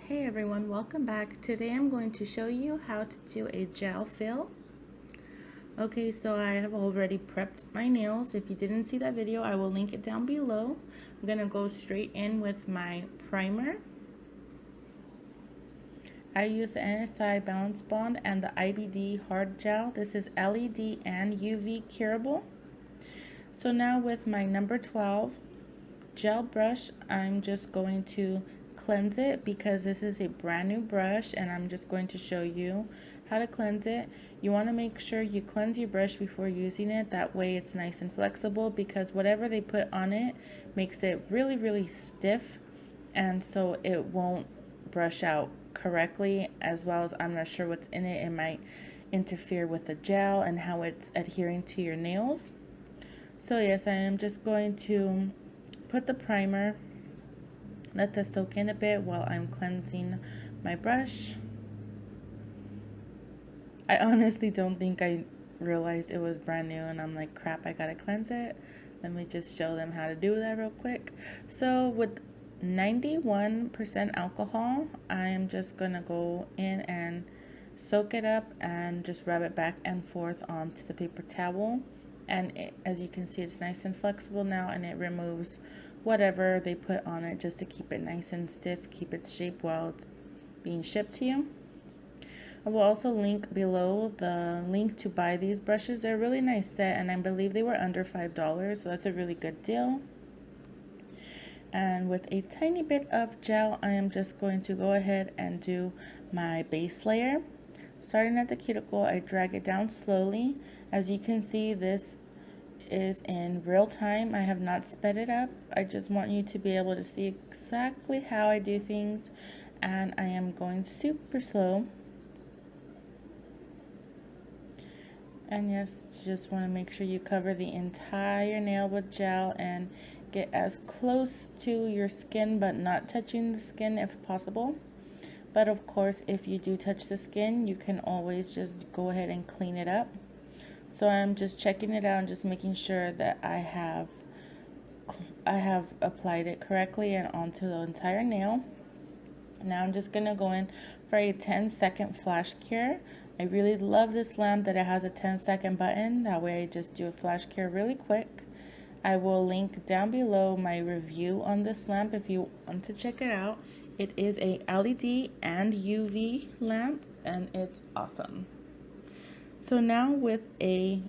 Hey everyone, welcome back. Today I'm going to show you how to do a gel fill. Okay, so I have already prepped my nails. If you didn't see that video, I will link it down below. I'm going to go straight in with my primer. I use the NSI Balance Bond and the IBD Hard Gel. This is LED and UV curable. So now with my number 12 gel brush, I'm just going to cleanse it because this is a brand new brush and I'm just going to show you how to cleanse it. You want to make sure you cleanse your brush before using it. That way it's nice and flexible, because whatever they put on it makes it really stiff, and so it won't brush out correctly, as well as I'm not sure what's in it. It might interfere with the gel and how it's adhering to your nails. So yes, I am just going to put the primer, let this soak in a bit while I'm cleansing my brush. I honestly don't think I realized it was brand new, and I'm like, crap, I gotta cleanse it. Let me just show them how to do that real quick. So with 91% alcohol, I am just gonna go in and soak it up and just rub it back and forth onto the paper towel. And as you can see, it's nice and flexible now, and it removes whatever they put on it just to keep it nice and stiff, keep its shape while it's being shipped to you. I will also link below the link to buy these brushes. They're a really nice set, and I believe they were under $5, so that's a really good deal. And with a tiny bit of gel, I am just going to go ahead and do my base layer. Starting at the cuticle, I drag it down slowly. As you can see, this is in real time. I have not sped it up. I just want you to be able to see exactly how I do things, and I am going super slow. And yes, just want to make sure you cover the entire nail with gel and get as close to your skin but not touching the skin if possible. But of course, if you do touch the skin, you can always just go ahead and clean it up. So I'm just checking it out and just making sure that I have applied it correctly and onto the entire nail. Now I'm just going to go in for a 10-second flash cure. I really love this lamp that it has a 10-second button. That way I just do a flash cure really quick. I will link down below my review on this lamp if you want to check it out. It is a LED and UV lamp, and it's awesome. So now with a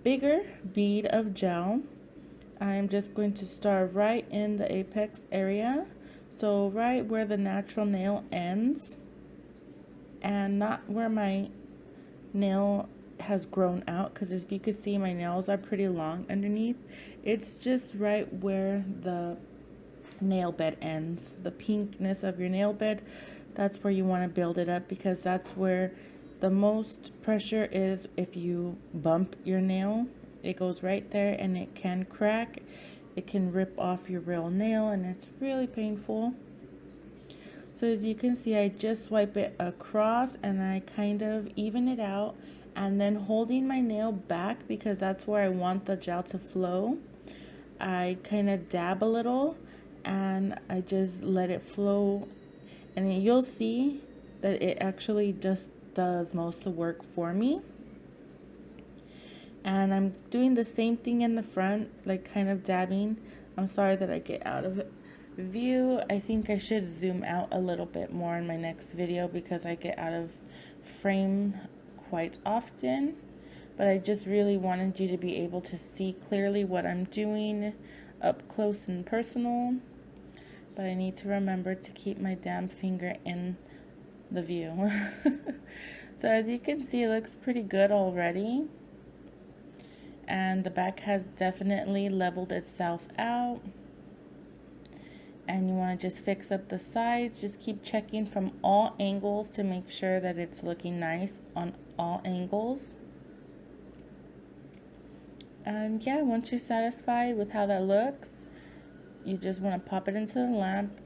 bigger bead of gel, I'm just going to start right in the apex area. So right where the natural nail ends, and not where my nail has grown out, because as you can see, my nails are pretty long underneath. It's just right where the nail bed ends, the pinkness of your nail bed. That's where you want to build it up, because that's where the most pressure is. If you bump your nail, it goes right there and it can crack. It can rip off your real nail, and it's really painful. So as you can see, I just swipe it across and I kind of even it out, and then holding my nail back because that's where I want the gel to flow, I kind of dab a little and I just let it flow, and you'll see that it actually just does most of the work for me. And I'm doing the same thing in the front, like kind of dabbing. I'm sorry that I get out of view. I think I should zoom out a little bit more in my next video because I get out of frame quite often. But I just really wanted you to be able to see clearly what I'm doing up close and personal. But I need to remember to keep my damn finger in the view. So as you can see, it looks pretty good already. And the back has definitely leveled itself out. And you want to just fix up the sides. Just keep checking from all angles to make sure that it's looking nice on all angles. And yeah, once you're satisfied with how that looks, you just want to pop it into the lamp.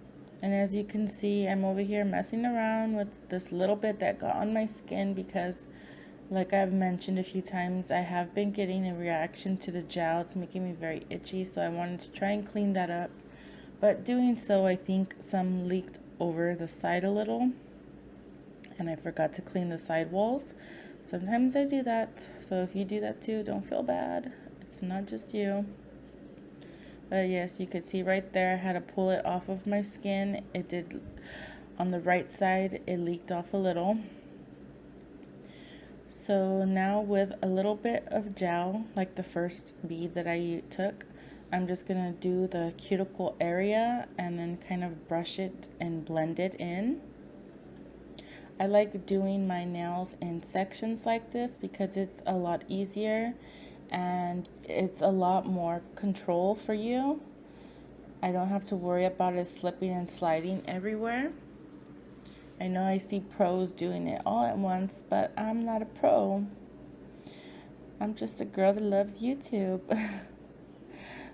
And as you can see, I'm over here messing around with this little bit that got on my skin because, like I've mentioned a few times, I have been getting a reaction to the gel. It's making me very itchy, so I wanted to try and clean that up. But doing so, I think some leaked over the side a little, and I forgot to clean the side walls. Sometimes I do that, so if you do that too, don't feel bad. It's not just you. But yes, you could see right there, I had to pull it off of my skin. It did, on the right side, it leaked off a little. So now with a little bit of gel, like the first bead that I took, I'm just gonna do the cuticle area and then kind of brush it and blend it in. I like doing my nails in sections like this because it's a lot easier and it's a lot more control for you. I don't have to worry about it slipping and sliding everywhere. I know I see pros doing it all at once, but I'm not a pro. I'm just a girl that loves YouTube.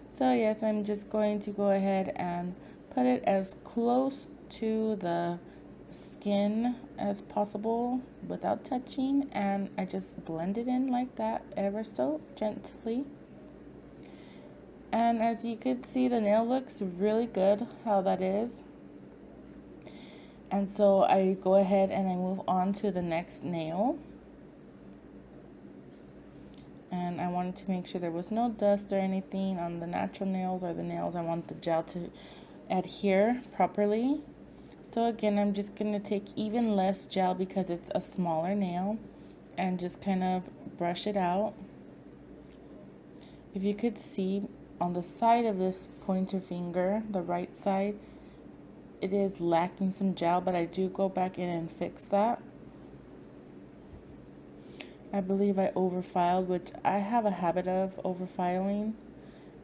So yes, I'm just going to go ahead and put it as close to the skin as possible without touching, and I just blend it in like that ever so gently. And as you can see, the nail looks really good how that is. And so I go ahead and I move on to the next nail. And I wanted to make sure there was no dust or anything on the natural nails or the nails. I want the gel to adhere properly. So again, I'm just going to take even less gel because it's a smaller nail and just kind of brush it out. If you could see on the side of this pointer finger, the right side, it is lacking some gel, but I do go back in and fix that. I believe I overfiled, which I have a habit of overfiling.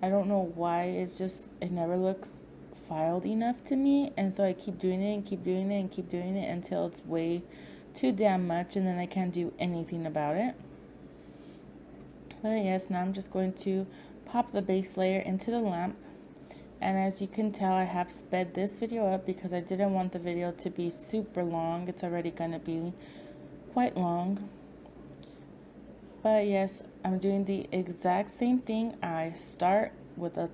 I don't know why, it's just, it never looks filed enough to me, and so I keep doing it and keep doing it and keep doing it until it's way too damn much, and then I can't do anything about it. But yes, now I'm just going to pop the base layer into the lamp. And as you can tell, I have sped this video up because I didn't want the video to be super long. It's already going to be quite long. But yes, I'm doing the exact same thing. I start with a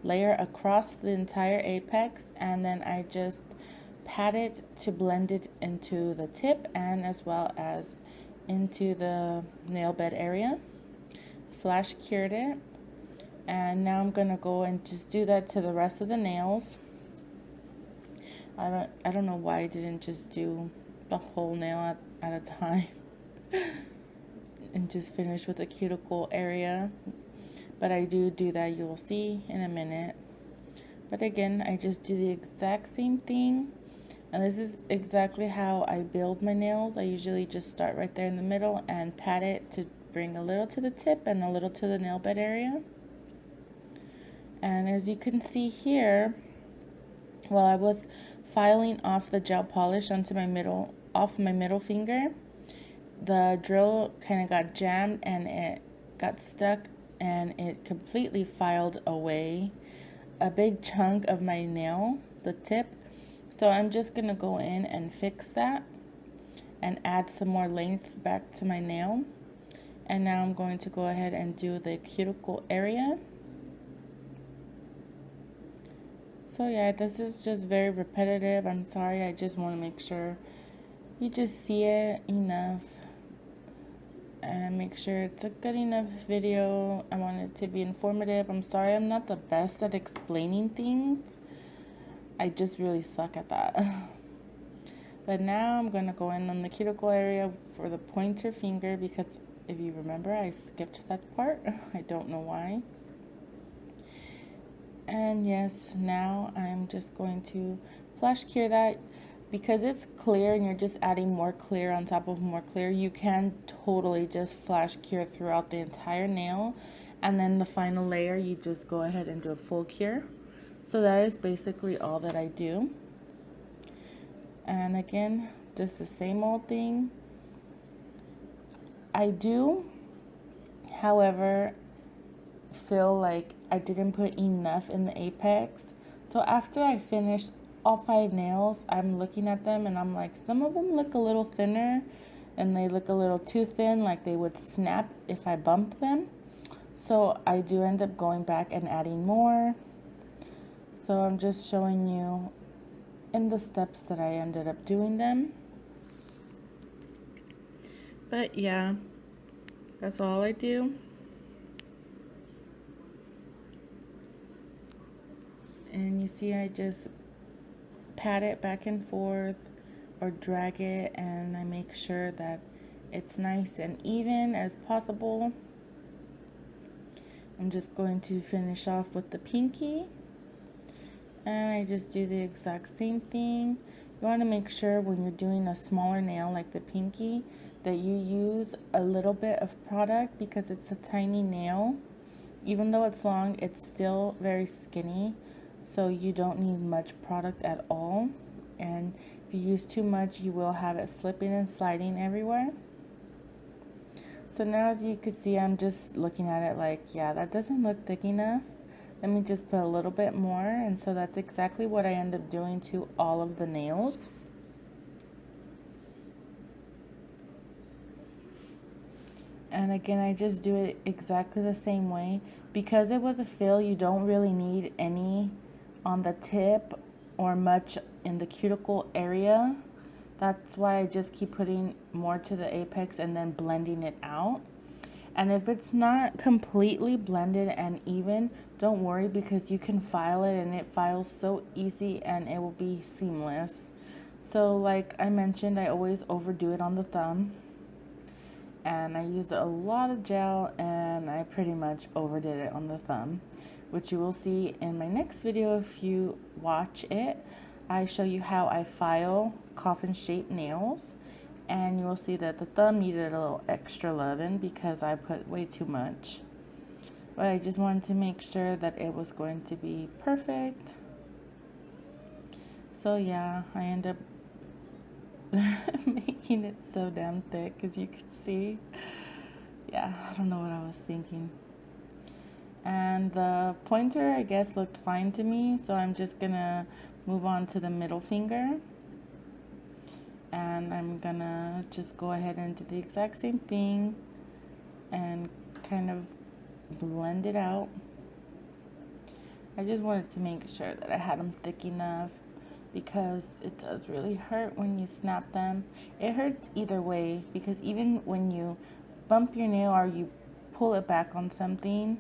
layer across the entire apex, and then I just pat it to blend it into the tip and as well as into the nail bed area. Flash cured it, and now I'm gonna go and just do that to the rest of the nails. I don't know why I didn't just do the whole nail at a time and just finish with the cuticle area, but I do that, you will see in a minute. But again, I just do the exact same thing, and this is exactly how I build my nails. I usually just start right there in the middle and pat it to bring a little to the tip and a little to the nail bed area. And as you can see here, while I was filing off the gel polish onto my middle finger, the drill kind of got jammed and it got stuck, and it completely filed away a big chunk of my nail, the tip. So I'm just gonna go in and fix that and add some more length back to my nail. And now I'm going to go ahead and do the cuticle area. So yeah, this is just very repetitive. I'm sorry, I just want to make sure you just see it enough and make sure it's a good enough video. I want it to be informative. I'm sorry I'm not the best at explaining things. I just really suck at that. But now I'm going to go in on the cuticle area for the pointer finger, because if you remember, I skipped that part. I don't know why. And yes, now I'm just going to flash cure that. Because it's clear and you're just adding more clear on top of more clear, you can totally just flash cure throughout the entire nail, and then the final layer you just go ahead and do a full cure. So that is basically all that I do. And again, just the same old thing. I do, however, feel like I didn't put enough in the apex. So after I finished all 5 nails, I'm looking at them and I'm like, some of them look a little thinner and they look a little too thin, like they would snap if I bumped them. So I do end up going back and adding more. So I'm just showing you in the steps that I ended up doing them. But yeah, that's all I do. And you see I just pat it back and forth or drag it, and I make sure that it's nice and even as possible. I'm just going to finish off with the pinky, and I just do the exact same thing. You want to make sure when you're doing a smaller nail like the pinky that you use a little bit of product, because it's a tiny nail. Even though it's long, it's still very skinny, so you don't need much product at all. And if you use too much, you will have it slipping and sliding everywhere. So now, as you can see, I'm just looking at it like, yeah, that doesn't look thick enough. Let me just put a little bit more. And so that's exactly what I end up doing to all of the nails. And again, I just do it exactly the same way. Because it was a fill, you don't really need any on the tip or much in the cuticle area. That's why I just keep putting more to the apex and then blending it out. And if it's not completely blended and even, don't worry, because you can file it and it files so easy and it will be seamless. So like I mentioned, I always overdo it on the thumb. And I used a lot of gel and I pretty much overdid it on the thumb, which you will see in my next video if you watch it. I show you how I file coffin shaped nails, and you will see that the thumb needed a little extra loving because I put way too much. But I just wanted to make sure that it was going to be perfect. So yeah, I end up making it so damn thick, as you can see. Yeah, I don't know what I was thinking. And the pointer, I guess, looked fine to me, so I'm just gonna move on to the middle finger. And I'm gonna just go ahead and do the exact same thing and kind of blend it out. I just wanted to make sure that I had them thick enough, because it does really hurt when you snap them. It hurts either way, because even when you bump your nail or you pull it back on something,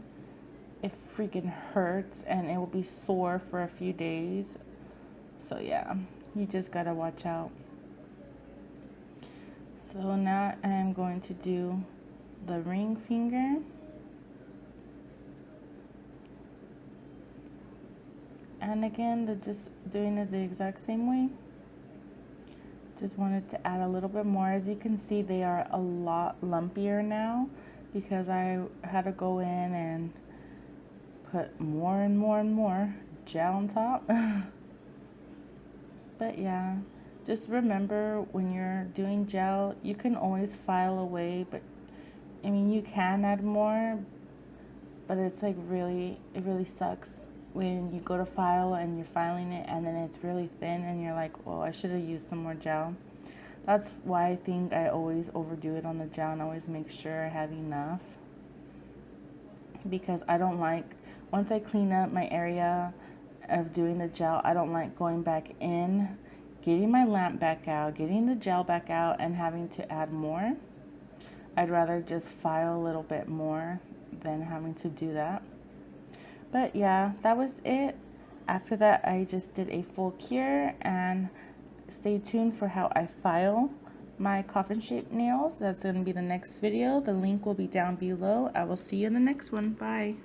it freaking hurts and it will be sore for a few days. So yeah, you just gotta watch out. So now I'm going to do the ring finger. And again, they're just doing it the exact same way. Just wanted to add a little bit more. As you can see, they are a lot lumpier now because I had to go in and put more and more and more gel on top. But yeah, just remember when you're doing gel, you can always file away, but I mean, you can add more, but it's like it really sucks when you go to file and you're filing it and then it's really thin and you're like, well, I should have used some more gel. That's why I think I always overdo it on the gel and always make sure I have enough, because I don't like, once I clean up my area of doing the gel, I don't like going back in, getting my lamp back out, getting the gel back out, and having to add more. I'd rather just file a little bit more than having to do that. But yeah, that was it. After that, I just did a full cure, and stay tuned for how I file my coffin shaped nails. That's going to be the next video. The link will be down below. I will see you in the next one. Bye.